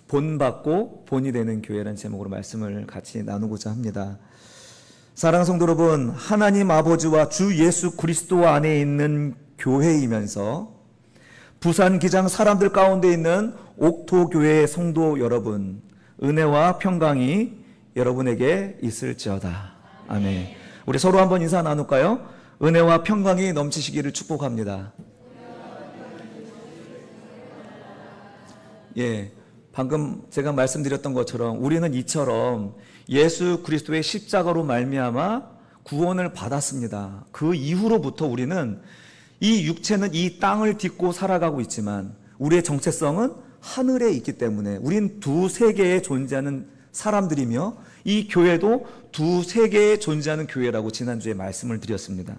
본받고 본이 되는 교회라는 제목으로 말씀을 같이 나누고자 합니다. 사랑하는 성도 여러분, 하나님 아버지와 주 예수 그리스도 안에 있는 교회이면서 부산 기장 사람들 가운데 있는 옥토교회의 성도 여러분, 은혜와 평강이 여러분에게 있을지어다. 아멘. 우리 서로 한번 인사 나눌까요? 은혜와 평강이 넘치시기를 축복합니다. 예, 방금 제가 말씀드렸던 것처럼 우리는 이처럼 예수 그리스도의 십자가로 말미암아 구원을 받았습니다. 그 이후로부터 우리는 이 육체는 이 땅을 딛고 살아가고 있지만 우리의 정체성은 하늘에 있기 때문에 우린 두 세계에 존재하는 사람들이며 이 교회도 두 세계에 존재하는 교회라고 지난주에 말씀을 드렸습니다.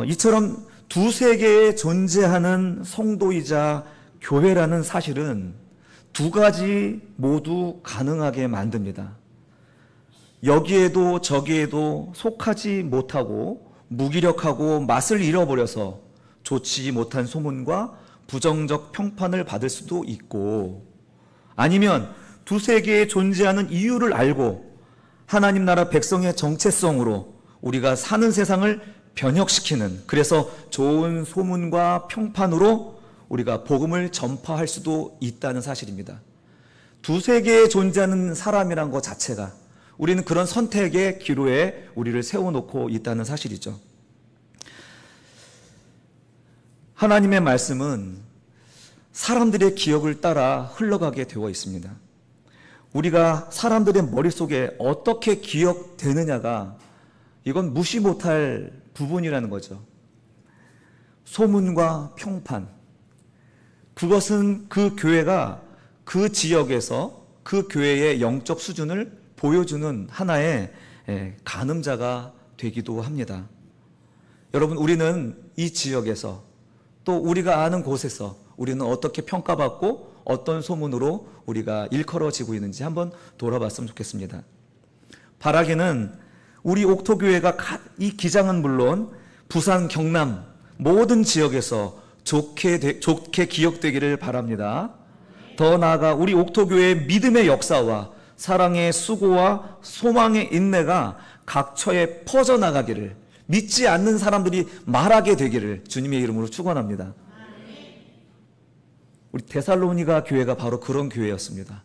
이처럼 두 세계에 존재하는 성도이자 교회라는 사실은 두 가지 모두 가능하게 만듭니다. 여기에도 저기에도 속하지 못하고 무기력하고 맛을 잃어버려서 좋지 못한 소문과 부정적 평판을 받을 수도 있고, 아니면 두 세계에 존재하는 이유를 알고 하나님 나라 백성의 정체성으로 우리가 사는 세상을 변혁시키는, 그래서 좋은 소문과 평판으로 우리가 복음을 전파할 수도 있다는 사실입니다. 두 세계에 존재하는 사람이란 것 자체가 우리는 그런 선택의 기로에 우리를 세워놓고 있다는 사실이죠. 하나님의 말씀은 사람들의 기억을 따라 흘러가게 되어 있습니다. 우리가 사람들의 머릿속에 어떻게 기억되느냐가 이건 무시 못할 부분이라는 거죠. 소문과 평판, 그것은 그 교회가 그 지역에서 그 교회의 영적 수준을 보여주는 하나의 가늠자가 되기도 합니다. 여러분, 우리는 이 지역에서 또 우리가 아는 곳에서 우리는 어떻게 평가받고 어떤 소문으로 우리가 일컬어지고 있는지 한번 돌아봤으면 좋겠습니다. 바라기는 우리 옥토교회가 이 기장은 물론 부산, 경남 모든 지역에서 좋게 기억되기를 바랍니다. 더 나아가 우리 옥토교회의 믿음의 역사와 사랑의 수고와 소망의 인내가 각처에 퍼져나가기를, 믿지 않는 사람들이 말하게 되기를 주님의 이름으로 축원합니다. 우리 데살로니가 교회가 바로 그런 교회였습니다.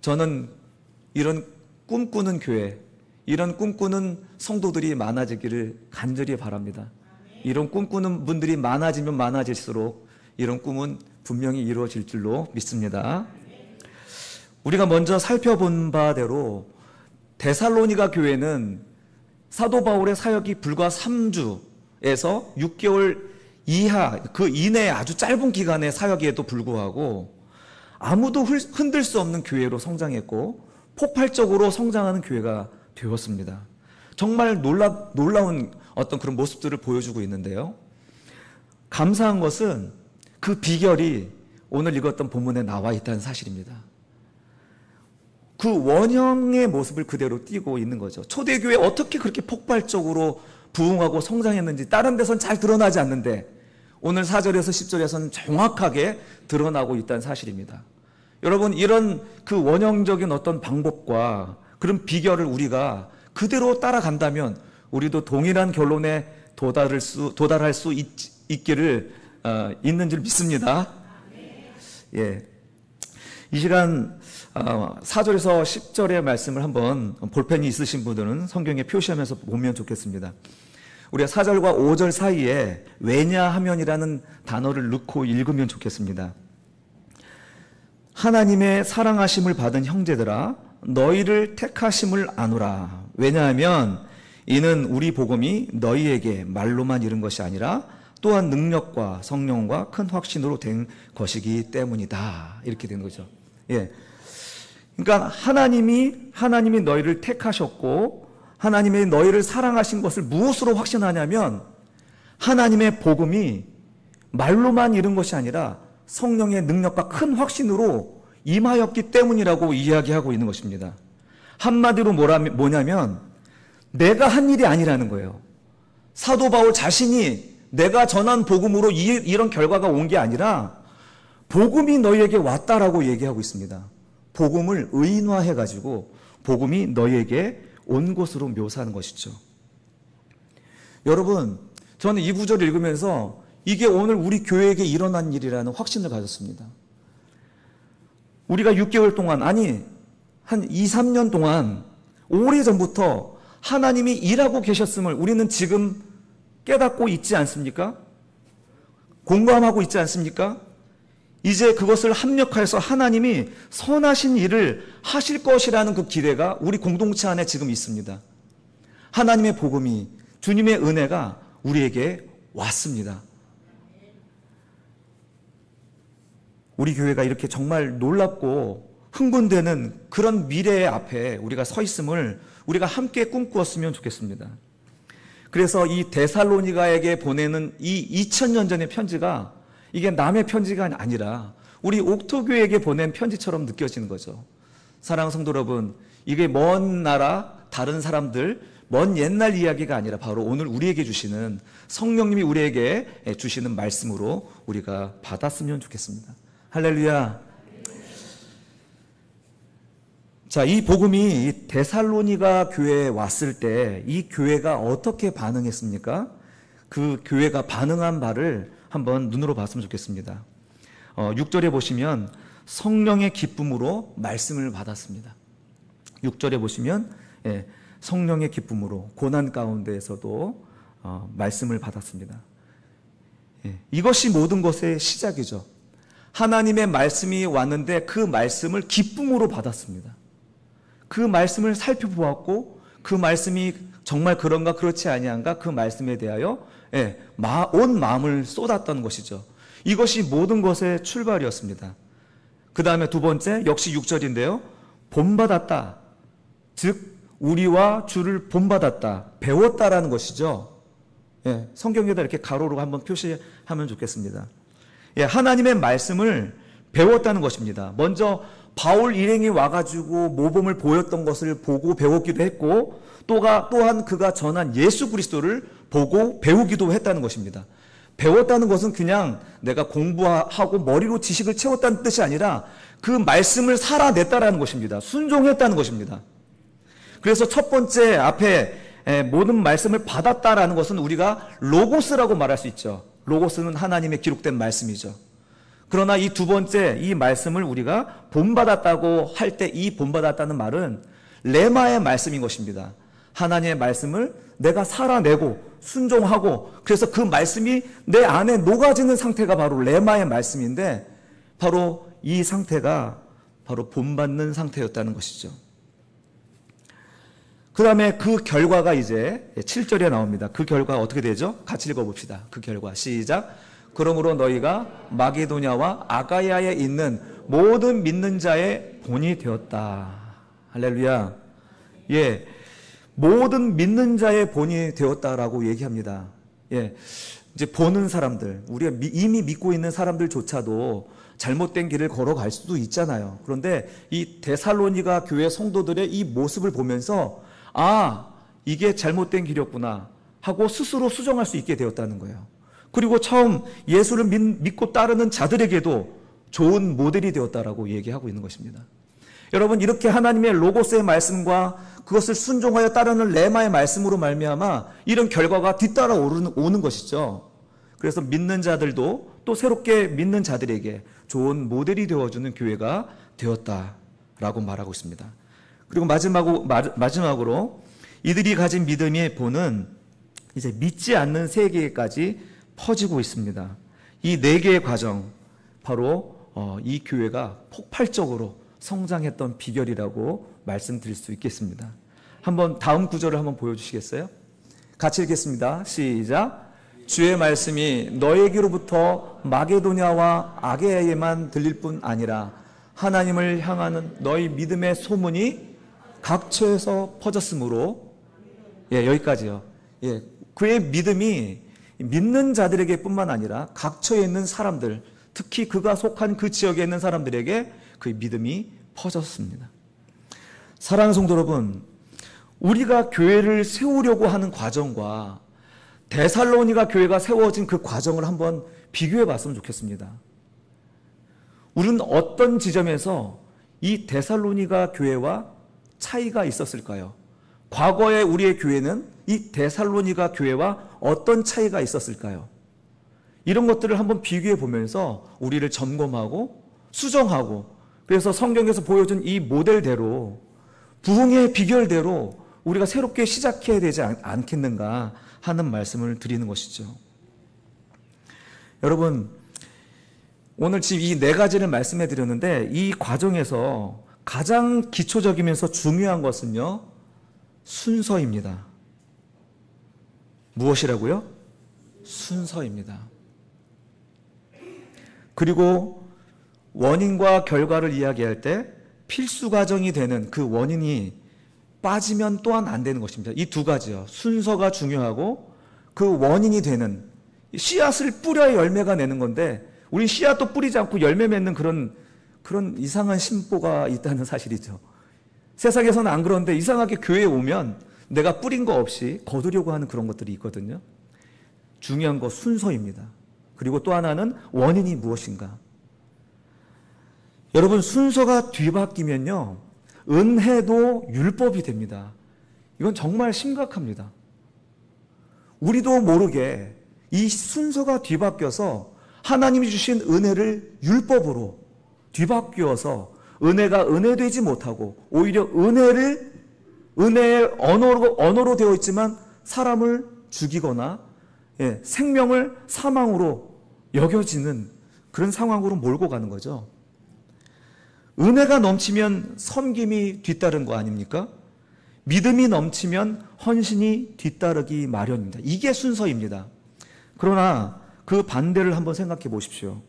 저는 이런 꿈꾸는 교회, 이런 꿈꾸는 성도들이 많아지기를 간절히 바랍니다. 이런 꿈꾸는 분들이 많아지면 많아질수록 이런 꿈은 분명히 이루어질 줄로 믿습니다. 우리가 먼저 살펴본 바대로 데살로니가 교회는 사도 바울의 사역이 불과 3주에서 6개월 이하, 그 이내에 아주 짧은 기간의 사역에도 불구하고 아무도 흔들 수 없는 교회로 성장했고 폭발적으로 성장하는 교회가 되었습니다. 정말 놀라운 어떤 그런 모습들을 보여주고 있는데요. 감사한 것은 그 비결이 오늘 읽었던 본문에 나와 있다는 사실입니다. 그 원형의 모습을 그대로 띄고 있는 거죠. 초대교회 어떻게 그렇게 폭발적으로 부흥하고 성장했는지 다른 데선 잘 드러나지 않는데 오늘 4절에서 10절에서는 정확하게 드러나고 있다는 사실입니다. 여러분, 이런 그 원형적인 어떤 방법과 그런 비결을 우리가 그대로 따라간다면 우리도 동일한 결론에 도달할 수 있기를 있는 줄 믿습니다. 예, 이 시간 4절에서 10절의 말씀을 한번 볼펜이 있으신 분들은 성경에 표시하면서 보면 좋겠습니다. 우리가 4절과 5절 사이에 왜냐하면이라는 단어를 넣고 읽으면 좋겠습니다. 하나님의 사랑하심을 받은 형제들아, 너희를 택하심을 아노라. 왜냐하면 이는 우리 복음이 너희에게 말로만 이른 것이 아니라 또한 능력과 성령과 큰 확신으로 된 것이기 때문이다. 이렇게 된 거죠. 예. 그러니까 하나님이 너희를 택하셨고 하나님이 너희를 사랑하신 것을 무엇으로 확신하냐면 하나님의 복음이 말로만 이른 것이 아니라 성령의 능력과 큰 확신으로 임하였기 때문이라고 이야기하고 있는 것입니다. 한마디로 뭐냐면 내가 한 일이 아니라는 거예요. 사도 바울 자신이 내가 전한 복음으로 이런 결과가 온 게 아니라 복음이 너희에게 왔다라고 얘기하고 있습니다. 복음을 의인화해가지고 복음이 너희에게 온 것으로 묘사하는 것이죠. 여러분, 저는 이 구절을 읽으면서 이게 오늘 우리 교회에게 일어난 일이라는 확신을 가졌습니다. 우리가 6개월 동안, 아니 한 2, 3년 동안 오래전부터 하나님이 일하고 계셨음을 우리는 지금 깨닫고 있지 않습니까? 공감하고 있지 않습니까? 이제 그것을 합력하여서 하나님이 선하신 일을 하실 것이라는 그 기대가 우리 공동체 안에 지금 있습니다. 하나님의 복음이, 주님의 은혜가 우리에게 왔습니다. 우리 교회가 이렇게 정말 놀랍고 흥분되는 그런 미래의 앞에 우리가 서 있음을 우리가 함께 꿈꾸었으면 좋겠습니다. 그래서 이 데살로니가에게 보내는 이 2000년 전의 편지가 이게 남의 편지가 아니라 우리 옥토교회에게 보낸 편지처럼 느껴지는 거죠. 사랑하는 성도 여러분, 이게 먼 나라, 다른 사람들, 먼 옛날 이야기가 아니라 바로 오늘 우리에게 주시는, 성령님이 우리에게 주시는 말씀으로 우리가 받았으면 좋겠습니다. 할렐루야. 자, 이 복음이 이 데살로니가 교회에 왔을 때 이 교회가 어떻게 반응했습니까? 그 교회가 반응한 바를 한번 눈으로 봤으면 좋겠습니다. 6절에 보시면 성령의 기쁨으로 말씀을 받았습니다. 6절에 보시면 성령의 기쁨으로 고난 가운데에서도 말씀을 받았습니다. 이것이 모든 것의 시작이죠. 하나님의 말씀이 왔는데 그 말씀을 기쁨으로 받았습니다. 그 말씀을 살펴보았고 그 말씀이 정말 그런가 그렇지 아니한가 그 말씀에 대하여 온 마음을 쏟았던 것이죠. 이것이 모든 것의 출발이었습니다. 그 다음에 두 번째 역시 6절인데요. 본받았다. 즉 우리와 주를 본받았다. 배웠다라는 것이죠. 성경에다 이렇게 가로로 한번 표시하면 좋겠습니다. 하나님의 말씀을 배웠다는 것입니다. 먼저 바울 일행이 와가지고 모범을 보였던 것을 보고 배웠기도 했고 또한 그가 전한 예수 그리스도를 보고 배우기도 했다는 것입니다. 배웠다는 것은 그냥 내가 공부하고 머리로 지식을 채웠다는 뜻이 아니라 그 말씀을 살아냈다라는 것입니다. 순종했다는 것입니다. 그래서 첫 번째 앞에 모든 말씀을 받았다라는 것은 우리가 로고스라고 말할 수 있죠. 로고스는 하나님의 기록된 말씀이죠. 그러나 이 두 번째 이 말씀을 우리가 본받았다고 할 때 이 본받았다는 말은 레마의 말씀인 것입니다. 하나님의 말씀을 내가 살아내고 순종하고 그래서 그 말씀이 내 안에 녹아지는 상태가 바로 레마의 말씀인데 바로 이 상태가 바로 본받는 상태였다는 것이죠. 그 다음에 그 결과가 이제 7절에 나옵니다. 그 결과 어떻게 되죠? 같이 읽어봅시다. 그 결과 시작. 그러므로 너희가 마게도냐와 아가야에 있는 모든 믿는 자의 본이 되었다. 할렐루야. 모든 믿는 자의 본이 되었다라고 얘기합니다. 이제 보는 사람들, 우리가 이미 믿고 있는 사람들조차도 잘못된 길을 걸어갈 수도 있잖아요. 그런데 이 데살로니가 교회 성도들의 이 모습을 보면서 이게 잘못된 길이었구나 하고 스스로 수정할 수 있게 되었다는 거예요. 그리고 처음 예수를 믿고 따르는 자들에게도 좋은 모델이 되었다라고 얘기하고 있는 것입니다. 여러분, 이렇게 하나님의 로고스의 말씀과 그것을 순종하여 따르는 레마의 말씀으로 말미암아 이런 결과가 뒤따라 오는 것이죠. 그래서 믿는 자들도 또 새롭게 믿는 자들에게 좋은 모델이 되어주는 교회가 되었다라고 말하고 있습니다. 그리고 마지막으로 이들이 가진 믿음의 본은 이제 믿지 않는 세계까지 퍼지고 있습니다. 이 4개의 과정, 바로 이 교회가 폭발적으로 성장했던 비결이라고 말씀드릴 수 있겠습니다. 한번 다음 구절을 한번 보여주시겠어요? 같이 읽겠습니다. 시작. 주의 말씀이 너에게로부터 마게도냐와 아게야에만 들릴 뿐 아니라 하나님을 향하는 너희 믿음의 소문이 각처에서 퍼졌으므로 여기까지요. 그의 믿음이 믿는 자들에게 뿐만 아니라 각처에 있는 사람들, 특히 그가 속한 그 지역에 있는 사람들에게 그의 믿음이 퍼졌습니다. 사랑하는 성도 여러분, 우리가 교회를 세우려고 하는 과정과 데살로니가 교회가 세워진 그 과정을 한번 비교해 봤으면 좋겠습니다. 우리는 어떤 지점에서 이 데살로니가 교회와 차이가 있었을까요? 과거에 우리의 교회는 이 데살로니가 교회와 어떤 차이가 있었을까요? 이런 것들을 한번 비교해 보면서 우리를 점검하고 수정하고, 그래서 성경에서 보여준 이 모델대로, 부흥의 비결대로 우리가 새롭게 시작해야 되지 않겠는가 하는 말씀을 드리는 것이죠. 여러분, 오늘 지금 이 네 가지를 말씀해 드렸는데, 이 과정에서 가장 기초적이면서 중요한 것은요, 순서입니다. 무엇이라고요? 순서입니다. 그리고 원인과 결과를 이야기할 때 필수 과정이 되는 그 원인이 빠지면 또한 안 되는 것입니다. 이 두 가지요. 순서가 중요하고 그 원인이 되는, 씨앗을 뿌려야 열매가 내는 건데 우리 씨앗도 뿌리지 않고 열매 맺는 그런 이상한 심보가 있다는 사실이죠. 세상에서는 안 그런데 이상하게 교회에 오면 내가 뿌린 거 없이 거두려고 하는 그런 것들이 있거든요. 중요한 거 순서입니다. 그리고 또 하나는 원인이 무엇인가. 여러분, 순서가 뒤바뀌면요, 은혜도 율법이 됩니다. 이건 정말 심각합니다. 우리도 모르게 이 순서가 뒤바뀌어서 하나님이 주신 은혜를 율법으로 뒤바뀌어서 은혜가 은혜되지 못하고 오히려 은혜의 언어로 되어 있지만 사람을 죽이거나 생명을 사망으로 여겨지는 그런 상황으로 몰고 가는 거죠. 은혜가 넘치면 섬김이 뒤따른 거 아닙니까? 믿음이 넘치면 헌신이 뒤따르기 마련입니다. 이게 순서입니다. 그러나 그 반대를 한번 생각해 보십시오.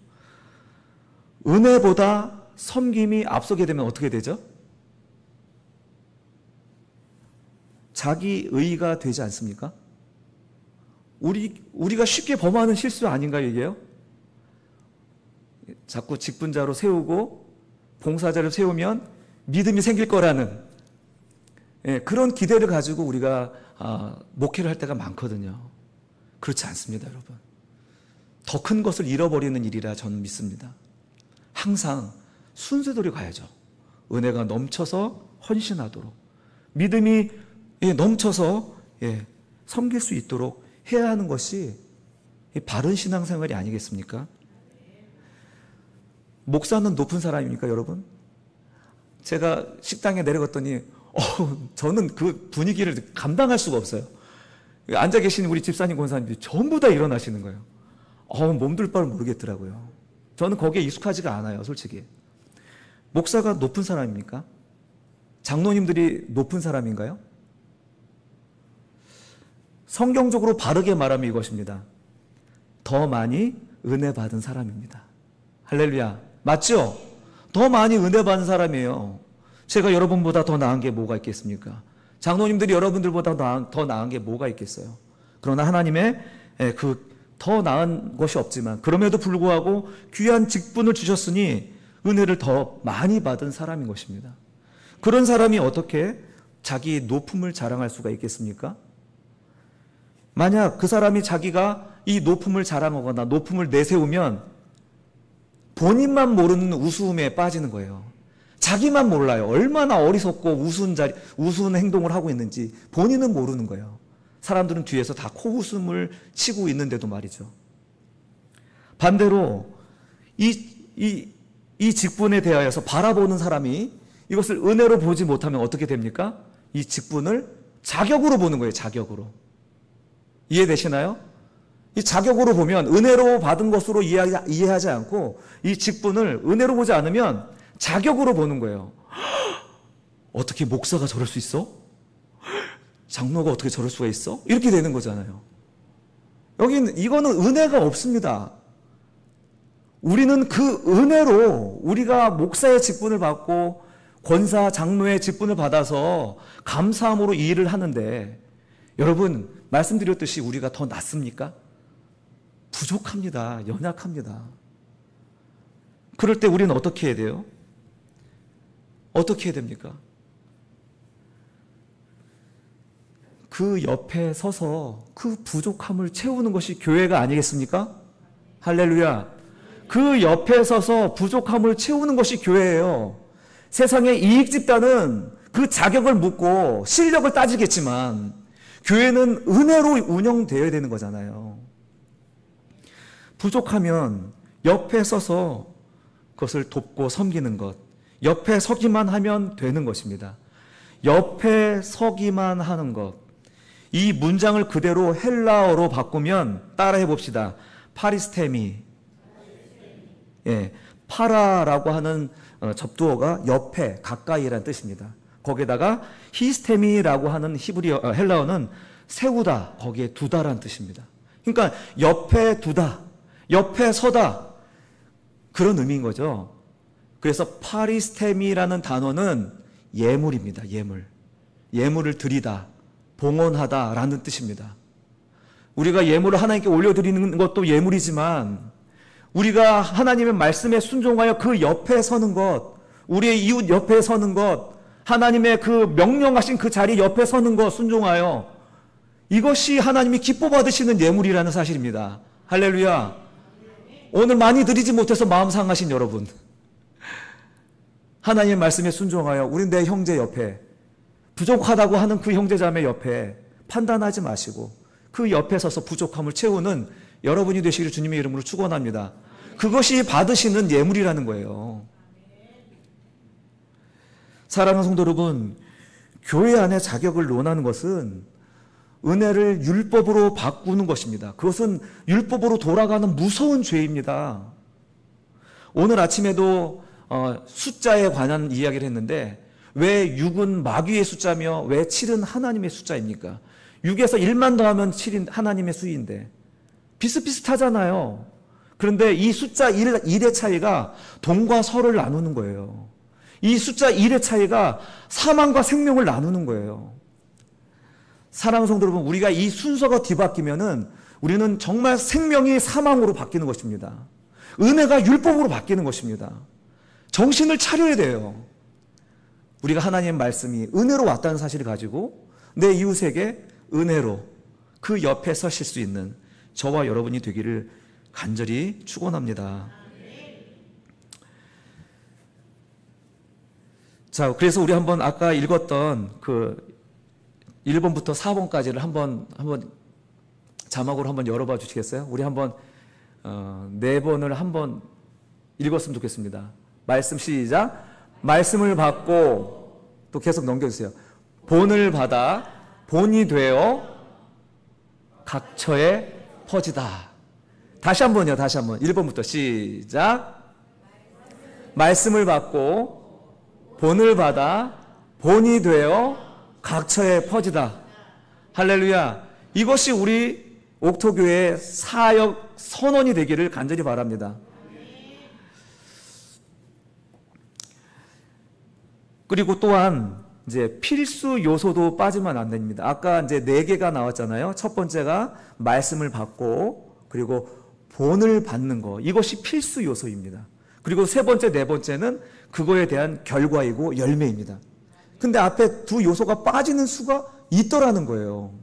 은혜보다 섬김이 앞서게 되면 어떻게 되죠? 자기 의의가 되지 않습니까? 우리가 쉽게 범하는 실수 아닌가요, 이게요? 자꾸 직분자로 세우고 봉사자를 세우면 믿음이 생길 거라는 그런 기대를 가지고 우리가 목회를 할 때가 많거든요. 그렇지 않습니다, 여러분. 더 큰 것을 잃어버리는 일이라 저는 믿습니다. 항상 순서대로 가야죠. 은혜가 넘쳐서 헌신하도록, 믿음이 넘쳐서 섬길 수 있도록 해야 하는 것이 바른 신앙생활이 아니겠습니까? 목사는 높은 사람입니까, 여러분? 제가 식당에 내려갔더니 저는 그 분위기를 감당할 수가 없어요. 앉아 계신 우리 집사님, 권사님들이 전부 다 일어나시는 거예요. 몸둘 바를 모르겠더라고요. 저는 거기에 익숙하지가 않아요, 솔직히. 목사가 높은 사람입니까? 장로님들이 높은 사람인가요? 성경적으로 바르게 말하면 이것입니다. 더 많이 은혜 받은 사람입니다. 할렐루야. 맞죠? 더 많이 은혜 받은 사람이에요. 제가 여러분보다 더 나은 게 뭐가 있겠습니까? 장로님들이 여러분들보다 더 나은 게 뭐가 있겠어요? 그러나 하나님의 더 나은 것이 없지만 그럼에도 불구하고 귀한 직분을 주셨으니 은혜를 더 많이 받은 사람인 것입니다. 그런 사람이 어떻게 자기 높음을 자랑할 수가 있겠습니까? 만약 그 사람이 자기가 이 높음을 자랑하거나 높음을 내세우면 본인만 모르는 우스움에 빠지는 거예요. 자기만 몰라요. 얼마나 어리석고 우스운 행동을 하고 있는지 본인은 모르는 거예요. 사람들은 뒤에서 다 코웃음을 치고 있는데도 말이죠. 반대로 이 직분에 대하여서 바라보는 사람이 이것을 은혜로 보지 못하면 어떻게 됩니까? 이 직분을 자격으로 보는 거예요. 자격으로. 이해되시나요? 이 자격으로 보면 은혜로 받은 것으로 이해하지 않고 이 직분을 은혜로 보지 않으면 자격으로 보는 거예요. 어떻게 목사가 저럴 수 있어? 장로가 어떻게 저럴 수가 있어? 이렇게 되는 거잖아요. 이거는 은혜가 없습니다. 우리는 그 은혜로 우리가 목사의 직분을 받고 권사, 장로의 직분을 받아서 감사함으로 이 일을 하는데 여러분, 말씀드렸듯이 우리가 더 낫습니까? 부족합니다. 연약합니다. 그럴 때 우리는 어떻게 해야 돼요? 어떻게 해야 됩니까? 그 옆에 서서 그 부족함을 채우는 것이 교회가 아니겠습니까? 할렐루야. 그 옆에 서서 부족함을 채우는 것이 교회예요. 세상의 이익 집단은 그 자격을 묻고 실력을 따지겠지만 교회는 은혜로 운영되어야 되는 거잖아요. 부족하면 옆에 서서 그것을 돕고 섬기는 것, 옆에 서기만 하면 되는 것입니다. 옆에 서기만 하는 것. 이 문장을 그대로 헬라어로 바꾸면 따라해 봅시다. 파리스테미. 예, 파라라고 하는 접두어가 옆에, 가까이라는 뜻입니다. 거기에다가 히스테미라고 하는 헬라어는 세우다, 거기에 두다라는 뜻입니다. 그러니까 옆에 두다, 옆에 서다, 그런 의미인 거죠. 그래서 파리스테미라는 단어는 예물입니다. 예물. 예물을 드리다, 봉헌하다라는 뜻입니다. 우리가 예물을 하나님께 올려드리는 것도 예물이지만 우리가 하나님의 말씀에 순종하여 그 옆에 서는 것, 우리의 이웃 옆에 서는 것, 하나님의 그 명령하신 그 자리 옆에 서는 것 순종하여, 이것이 하나님이 기뻐 받으시는 예물이라는 사실입니다. 할렐루야. 오늘 많이 드리지 못해서 마음 상하신 여러분, 하나님의 말씀에 순종하여 우리 내 형제 옆에, 부족하다고 하는 그 형제자매 옆에 판단하지 마시고 그 옆에 서서 부족함을 채우는 여러분이 되시기를 주님의 이름으로 축원합니다. 그것이 받으시는 예물이라는 거예요. 사랑하는 성도 여러분, 교회 안에 자격을 논하는 것은 은혜를 율법으로 바꾸는 것입니다. 그것은 율법으로 돌아가는 무서운 죄입니다. 오늘 아침에도 숫자에 관한 이야기를 했는데, 왜 6은 마귀의 숫자며 왜 7은 하나님의 숫자입니까? 6에서 1만 더하면 7인 하나님의 수인데 비슷비슷하잖아요. 그런데 이 숫자 1의 차이가 동과 서를 나누는 거예요. 이 숫자 1의 차이가 사망과 생명을 나누는 거예요. 사랑하는 성도 여러분, 우리가 이 순서가 뒤바뀌면은 우리는 정말 생명이 사망으로 바뀌는 것입니다. 은혜가 율법으로 바뀌는 것입니다. 정신을 차려야 돼요. 우리가 하나님의 말씀이 은혜로 왔다는 사실을 가지고 내 이웃에게 은혜로 그 옆에 서실 수 있는 저와 여러분이 되기를 간절히 축원합니다. 자, 그래서 우리 한번 아까 읽었던 그 1번부터 4번까지를 한번 자막으로 한번 열어봐 주시겠어요? 우리 한번 4번을 한번 읽었으면 좋겠습니다. 말씀 시작. 말씀을 받고, 또 계속 넘겨주세요. 본을 받아 본이 되어 각처에 퍼지다. 다시 한번요. 다시 한번 1번부터 시작. 말씀을 받고 본을 받아 본이 되어 각처에 퍼지다. 할렐루야. 이것이 우리 옥토교회의 사역 선언이 되기를 간절히 바랍니다. 그리고 또한 이제 필수 요소도 빠지면 안 됩니다. 아까 이제 4개가 나왔잖아요. 첫 번째가 말씀을 받고, 그리고 본을 받는 거. 이것이 필수 요소입니다. 그리고 세 번째, 네 번째는 그거에 대한 결과이고 열매입니다. 근데 앞에 두 요소가 빠지는 수가 있더라는 거예요.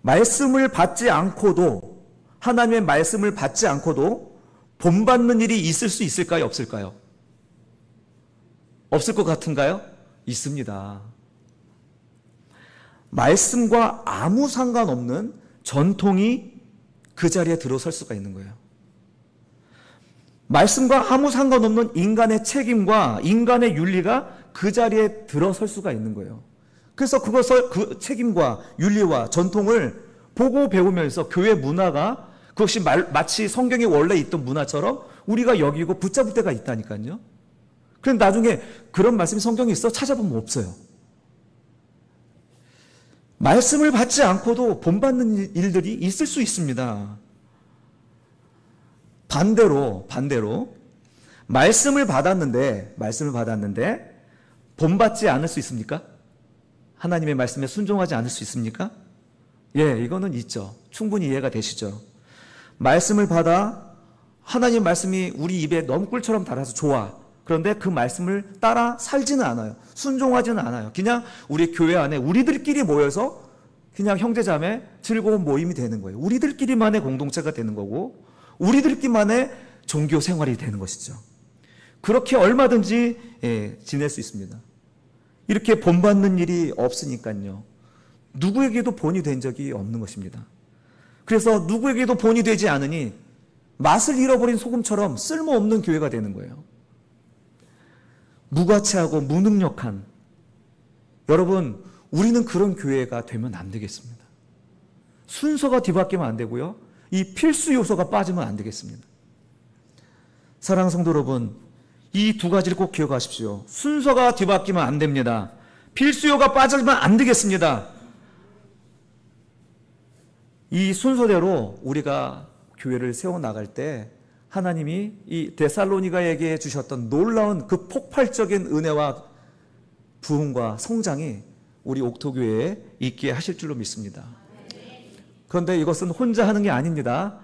말씀을 받지 않고도, 하나님의 말씀을 받지 않고도 본받는 일이 있을 수 있을까요? 없을까요? 없을 것 같은가요? 있습니다. 말씀과 아무 상관없는 전통이 그 자리에 들어설 수가 있는 거예요. 말씀과 아무 상관없는 인간의 책임과 인간의 윤리가 그 자리에 들어설 수가 있는 거예요. 그래서 그것을, 그 책임과 윤리와 전통을 보고 배우면서 교회 문화가 그것이 마치 성경에 원래 있던 문화처럼 우리가 여기고 붙잡을 때가 있다니까요. 그런데 나중에 그런 말씀이 성경에 있어? 찾아보면 없어요. 말씀을 받지 않고도 본받는 일들이 있을 수 있습니다. 반대로 말씀을 받았는데 본받지 않을 수 있습니까? 하나님의 말씀에 순종하지 않을 수 있습니까? 예, 이거는 있죠. 충분히 이해가 되시죠? 말씀을 받아 하나님의 말씀이 우리 입에 너무 꿀처럼 달아서 좋아. 그런데 그 말씀을 따라 살지는 않아요. 순종하지는 않아요. 그냥 우리 교회 안에 우리들끼리 모여서 그냥 형제자매 즐거운 모임이 되는 거예요. 우리들끼리만의 공동체가 되는 거고, 우리들끼만의 종교 생활이 되는 것이죠. 그렇게 얼마든지 지낼 수 있습니다. 이렇게 본받는 일이 없으니까요. 누구에게도 본이 된 적이 없는 것입니다. 그래서 누구에게도 본이 되지 않으니 맛을 잃어버린 소금처럼 쓸모없는 교회가 되는 거예요. 무가치하고 무능력한, 여러분, 우리는 그런 교회가 되면 안 되겠습니다. 순서가 뒤바뀌면 안 되고요. 이 필수 요소가 빠지면 안 되겠습니다. 사랑하는 성도 여러분, 이 두 가지를 꼭 기억하십시오. 순서가 뒤바뀌면 안 됩니다. 필수 요소가 빠지면 안 되겠습니다. 이 순서대로 우리가 교회를 세워나갈 때 하나님이 이 데살로니가에게 주셨던 놀라운 그 폭발적인 은혜와 부흥과 성장이 우리 옥토교회에 있게 하실 줄로 믿습니다. 그런데 이것은 혼자 하는 게 아닙니다.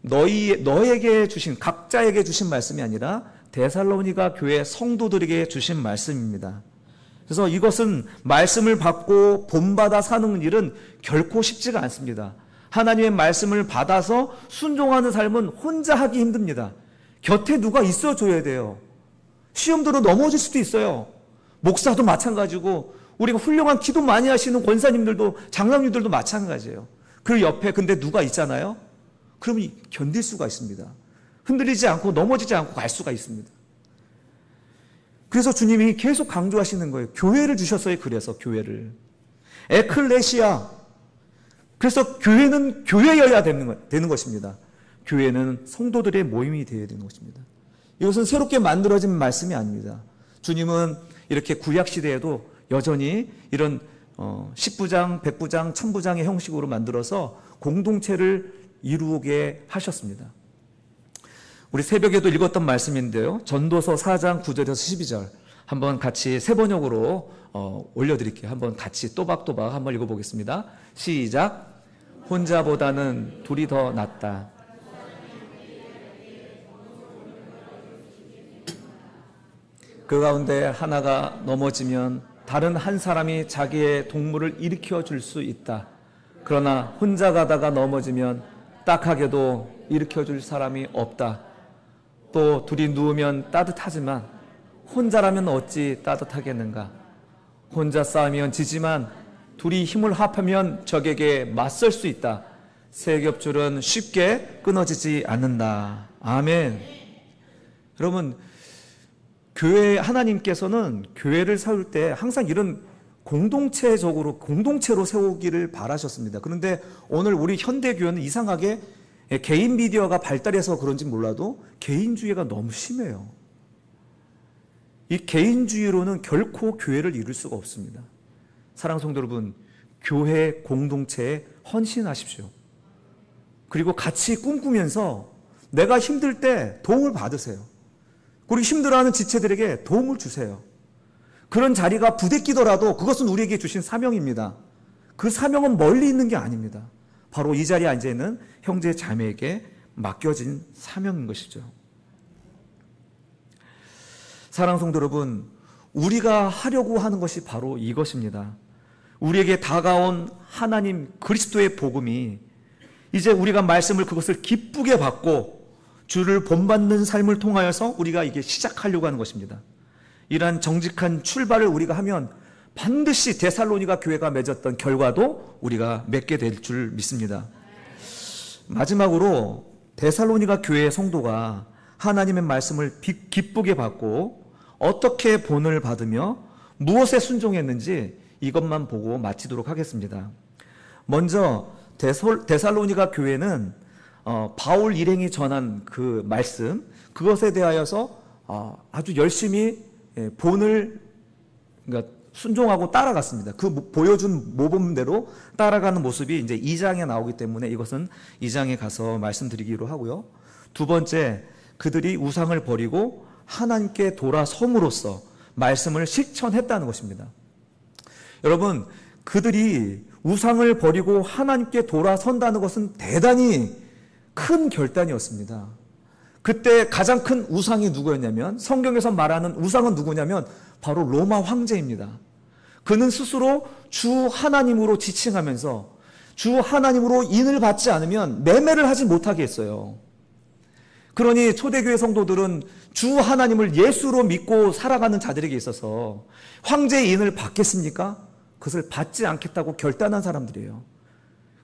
너에게 주신, 각자에게 주신 말씀이 아니라 데살로니가 교회 성도들에게 주신 말씀입니다. 그래서 이것은 말씀을 받고 본받아 사는 일은 결코 쉽지가 않습니다. 하나님의 말씀을 받아서 순종하는 삶은 혼자 하기 힘듭니다. 곁에 누가 있어줘야 돼요. 시험대로 넘어질 수도 있어요. 목사도 마찬가지고 우리가 훌륭한 기도 많이 하시는 권사님들도, 장로님들도 마찬가지예요. 그 옆에 근데 누가 있잖아요. 그러면 견딜 수가 있습니다. 흔들리지 않고 넘어지지 않고 갈 수가 있습니다. 그래서 주님이 계속 강조하시는 거예요. 교회를 주셨어요. 그래서 교회를. 에클레시아. 그래서 교회는 교회여야 되는 것입니다. 교회는 성도들의 모임이 되어야 되는 것입니다. 이것은 새롭게 만들어진 말씀이 아닙니다. 주님은 이렇게 구약시대에도 여전히 이런 10부장, 100부장, 1000부장의 형식으로 만들어서 공동체를 이루게 하셨습니다. 우리 새벽에도 읽었던 말씀인데요. 전도서 4장 9절에서 12절 한번 같이 세 번역으로 올려드릴게요. 한번 같이 또박또박 한번 읽어보겠습니다. 시작. 혼자보다는 둘이 더 낫다. 그 가운데 하나가 넘어지면 다른 한 사람이 자기의 동물을 일으켜 줄 수 있다. 그러나 혼자 가다가 넘어지면 딱하게도 일으켜 줄 사람이 없다. 또 둘이 누우면 따뜻하지만 혼자라면 어찌 따뜻하겠는가. 혼자 싸우면 지지만 둘이 힘을 합하면 적에게 맞설 수 있다. 세 겹줄은 쉽게 끊어지지 않는다. 아멘. 여러분, 교회, 하나님께서는 교회를 세울 때 항상 이런 공동체로 세우기를 바라셨습니다. 그런데 오늘 우리 현대교회는 이상하게 개인 미디어가 발달해서 그런지 몰라도 개인주의가 너무 심해요. 이 개인주의로는 결코 교회를 이룰 수가 없습니다. 사랑하는 성도 여러분, 교회 공동체에 헌신하십시오. 그리고 같이 꿈꾸면서 내가 힘들 때 도움을 받으세요. 그리고 힘들어하는 지체들에게 도움을 주세요. 그런 자리가 부대끼더라도 그것은 우리에게 주신 사명입니다. 그 사명은 멀리 있는 게 아닙니다. 바로 이 자리에 앉아있는 형제 자매에게 맡겨진 사명인 것이죠. 사랑하는 성도 여러분, 우리가 하려고 하는 것이 바로 이것입니다. 우리에게 다가온 하나님 그리스도의 복음이 이제 우리가 말씀을 그것을 기쁘게 받고 주를 본받는 삶을 통하여서 우리가 이게 시작하려고 하는 것입니다. 이러한 정직한 출발을 우리가 하면 반드시 데살로니가 교회가 맺었던 결과도 우리가 맺게 될 줄 믿습니다. 마지막으로 데살로니가 교회의 성도가 하나님의 말씀을 기쁘게 받고 어떻게 본을 받으며 무엇에 순종했는지 이것만 보고 마치도록 하겠습니다. 먼저 데살로니가 교회는 바울 일행이 전한 그 말씀, 그것에 대하여서 아주 열심히 본을, 그러니까 순종하고 따라갔습니다. 그 보여준 모범대로 따라가는 모습이 이제 2장에 나오기 때문에 이것은 2장에 가서 말씀드리기로 하고요. 두 번째, 그들이 우상을 버리고 하나님께 돌아섬으로써 말씀을 실천했다는 것입니다. 여러분, 그들이 우상을 버리고 하나님께 돌아선다는 것은 대단히 큰 결단이었습니다. 그때 가장 큰 우상이 누구였냐면, 성경에서 말하는 우상은 누구냐면 바로 로마 황제입니다. 그는 스스로 주 하나님으로 지칭하면서 주 하나님으로 인을 받지 않으면 매매를 하지 못하게 했어요. 그러니 초대교회 성도들은 주 하나님을 예수로 믿고 살아가는 자들에게 있어서 황제의 인을 받겠습니까? 그것을 받지 않겠다고 결단한 사람들이에요.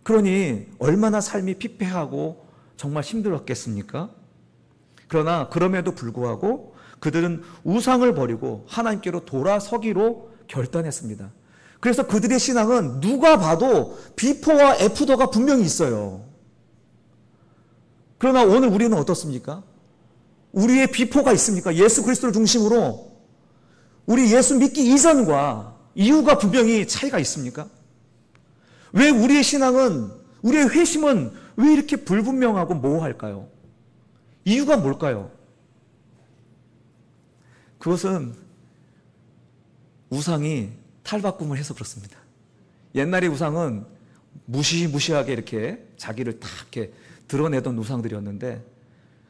그러니 얼마나 삶이 피폐하고 정말 힘들었겠습니까? 그러나 그럼에도 불구하고 그들은 우상을 버리고 하나님께로 돌아서기로 결단했습니다. 그래서 그들의 신앙은 누가 봐도 비포와 애프터가 분명히 있어요. 그러나 오늘 우리는 어떻습니까? 우리의 비포가 있습니까? 예수 그리스도를 중심으로 우리 예수 믿기 이전과 이후가 분명히 차이가 있습니까? 왜 우리의 신앙은, 우리의 회심은 왜 이렇게 불분명하고 모호할까요? 이유가 뭘까요? 그것은 우상이 탈바꿈을 해서 그렇습니다. 옛날의 우상은 무시무시하게 이렇게 자기를 다 이렇게 드러내던 우상들이었는데,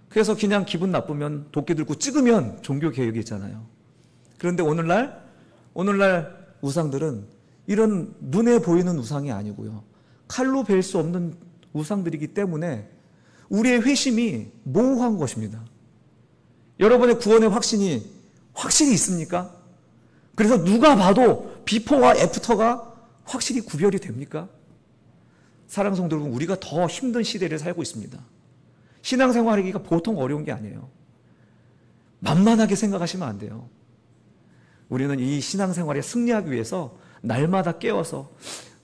그래서 그냥 기분 나쁘면 도끼 들고 찍으면 종교 개혁이 있잖아요. 그런데 오늘날 우상들은 이런 눈에 보이는 우상이 아니고요, 칼로 벨 수 없는 우상들이기 때문에 우리의 회심이 모호한 것입니다. 여러분의 구원의 확신이 확실히 있습니까? 그래서 누가 봐도 비포와 애프터가 확실히 구별이 됩니까? 사랑하는 성도 여러분, 우리가 더 힘든 시대를 살고 있습니다. 신앙생활하기가 보통 어려운 게 아니에요. 만만하게 생각하시면 안 돼요. 우리는 이 신앙생활에 승리하기 위해서 날마다 깨워서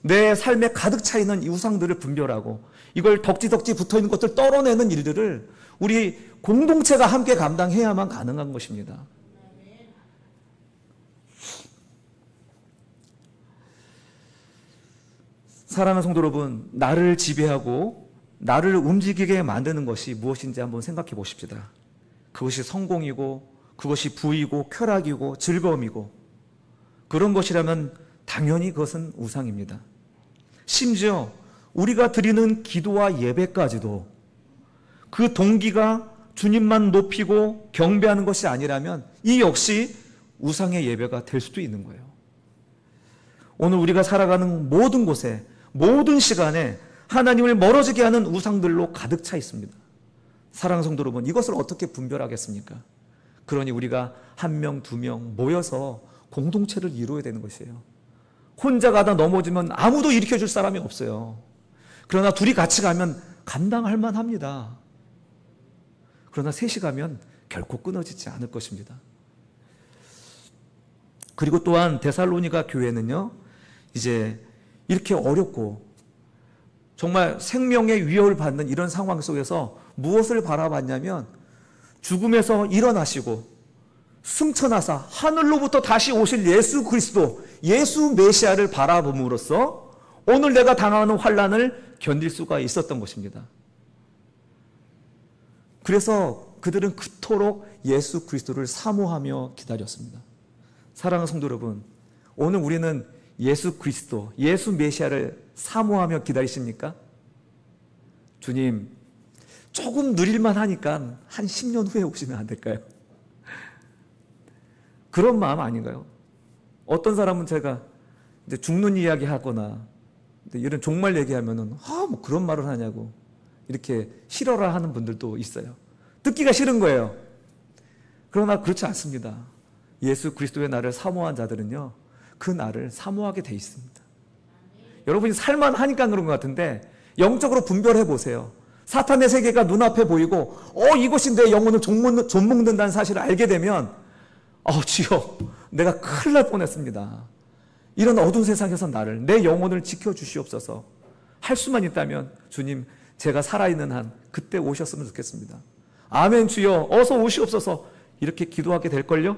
내 삶에 가득 차 있는 이 우상들을 분별하고 이걸 덕지덕지 붙어있는 것들 떨어내는 일들을 우리 공동체가 함께 감당해야만 가능한 것입니다. 사랑하는 성도 여러분, 나를 지배하고 나를 움직이게 만드는 것이 무엇인지 한번 생각해 보십시다. 그것이 성공이고 그것이 부이고 쾌락이고 즐거움이고 그런 것이라면 당연히 그것은 우상입니다. 심지어 우리가 드리는 기도와 예배까지도 그 동기가 주님만 높이고 경배하는 것이 아니라면 이 역시 우상의 예배가 될 수도 있는 거예요. 오늘 우리가 살아가는 모든 곳에, 모든 시간에 하나님을 멀어지게 하는 우상들로 가득 차 있습니다. 사랑하는 성도 여러분, 이것을 어떻게 분별하겠습니까? 그러니 우리가 한 명, 두 명 모여서 공동체를 이루어야 되는 것이에요. 혼자 가다 넘어지면 아무도 일으켜줄 사람이 없어요. 그러나 둘이 같이 가면 감당할 만합니다. 그러나 셋이 가면 결코 끊어지지 않을 것입니다. 그리고 또한 데살로니가 교회는요, 이제 이렇게 어렵고 정말 생명의 위협을 받는 이런 상황 속에서 무엇을 바라봤냐면 죽음에서 일어나시고 승천하사 하늘로부터 다시 오실 예수 그리스도, 예수 메시아를 바라봄으로써 오늘 내가 당하는 환난을 견딜 수가 있었던 것입니다. 그래서 그들은 그토록 예수 그리스도를 사모하며 기다렸습니다. 사랑하는 성도 여러분, 오늘 우리는 예수 그리스도, 예수 메시아를 사모하며 기다리십니까? 주님, 조금 누릴만 하니까 한 10년 후에 오시면 안 될까요? 그런 마음 아닌가요? 어떤 사람은 제가 이제 죽는 이야기 하거나 이런 종말 얘기하면은 뭐 그런 말을 하냐고 이렇게 싫어라 하는 분들도 있어요. 듣기가 싫은 거예요. 그러나 그렇지 않습니다. 예수 그리스도의 날을 사모한 자들은요, 그 날을 사모하게 돼 있습니다. 여러분이 살만하니까 그런 것 같은데 영적으로 분별해 보세요. 사탄의 세계가 눈앞에 보이고 이것이 내 영혼을 좀먹는다는 사실을 알게 되면 주여, 내가 큰일 날 뻔했습니다. 이런 어두운 세상에서 나를, 내 영혼을 지켜주시옵소서. 할 수만 있다면 주님, 제가 살아있는 한 그때 오셨으면 좋겠습니다. 아멘. 주여 어서 오시옵소서. 이렇게 기도하게 될걸요?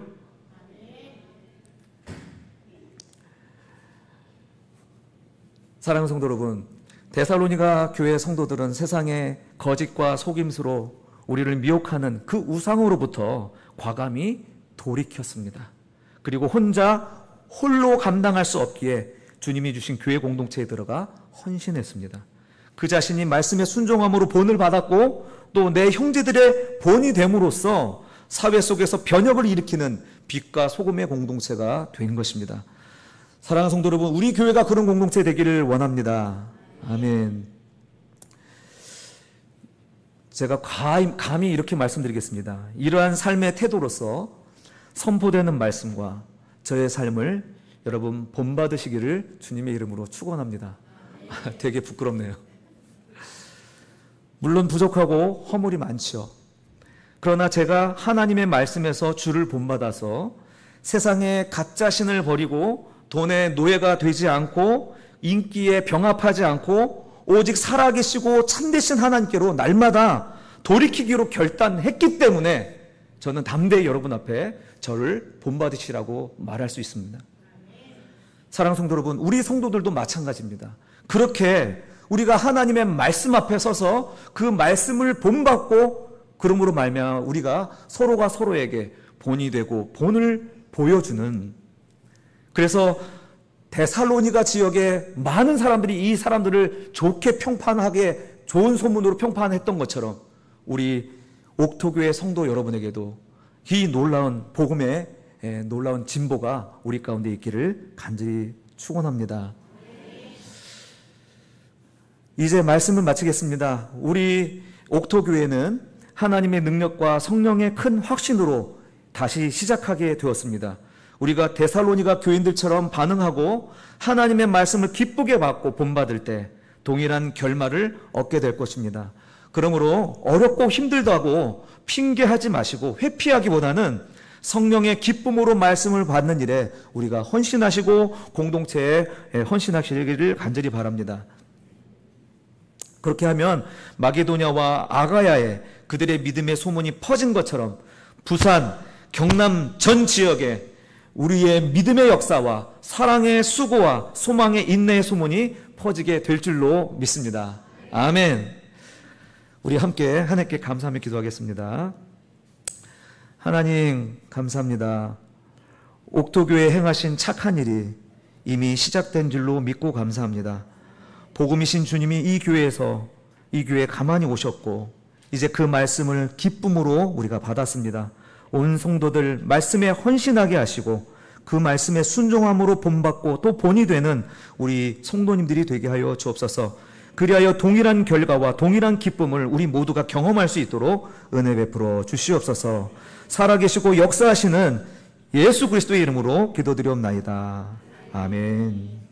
사랑하는 성도 여러분, 데살로니가 교회 성도들은 세상의 거짓과 속임수로 우리를 미혹하는 그 우상으로부터 과감히 돌이켰습니다. 그리고 홀로 감당할 수 없기에 주님이 주신 교회 공동체에 들어가 헌신했습니다. 그 자신이 말씀에 순종함으로 본을 받았고 또 내 형제들의 본이 됨으로써 사회 속에서 변혁을 일으키는 빛과 소금의 공동체가 된 것입니다. 사랑하는 성도 여러분, 우리 교회가 그런 공동체 되기를 원합니다. 아멘. 제가 감히 이렇게 말씀드리겠습니다. 이러한 삶의 태도로서 선포되는 말씀과 저의 삶을 여러분 본받으시기를 주님의 이름으로 축원합니다. 되게 부끄럽네요. 물론 부족하고 허물이 많지요. 그러나 제가 하나님의 말씀에서 주를 본받아서 세상에 가짜 신을 버리고 돈의 노예가 되지 않고 인기에 병합하지 않고 오직 살아계시고 참되신 하나님께로 날마다 돌이키기로 결단했기 때문에 저는 담대히 여러분 앞에 저를 본받으시라고 말할 수 있습니다. 사랑하는 성도 여러분, 우리 성도들도 마찬가지입니다. 그렇게 우리가 하나님의 말씀 앞에 서서 그 말씀을 본받고 그러므로 말미암아 우리가 서로가 서로에게 본이 되고 본을 보여주는, 그래서 데살로니가 지역에 많은 사람들이 이 사람들을 좋게 평판하게 좋은 소문으로 평판했던 것처럼 우리 옥토교회 성도 여러분에게도 이 놀라운 복음의 놀라운 진보가 우리 가운데 있기를 간절히 축원합니다. 이제 말씀을 마치겠습니다. 우리 옥토교회는 하나님의 능력과 성령의 큰 확신으로 다시 시작하게 되었습니다. 우리가 데살로니가 교인들처럼 반응하고 하나님의 말씀을 기쁘게 받고 본받을 때 동일한 결말을 얻게 될 것입니다. 그러므로 어렵고 힘들다고 핑계하지 마시고 회피하기보다는 성령의 기쁨으로 말씀을 받는 일에 우리가 헌신하시고 공동체에 헌신하시기를 간절히 바랍니다. 그렇게 하면 마게도냐와 아가야에 그들의 믿음의 소문이 퍼진 것처럼 부산, 경남 전 지역에 우리의 믿음의 역사와 사랑의 수고와 소망의 인내의 소문이 퍼지게 될 줄로 믿습니다. 아멘. 우리 함께 하나님께 감사하며 기도하겠습니다. 하나님 감사합니다. 옥토교에 행하신 착한 일이 이미 시작된 줄로 믿고 감사합니다. 복음이신 주님이 이 교회에 가만히 오셨고 이제 그 말씀을 기쁨으로 우리가 받았습니다. 온 성도들 말씀에 헌신하게 하시고 그 말씀에 순종함으로 본받고 또 본이 되는 우리 성도님들이 되게 하여 주옵소서. 그리하여 동일한 결과와 동일한 기쁨을 우리 모두가 경험할 수 있도록 은혜 베풀어 주시옵소서. 살아계시고 역사하시는 예수 그리스도의 이름으로 기도드리옵나이다. 아멘.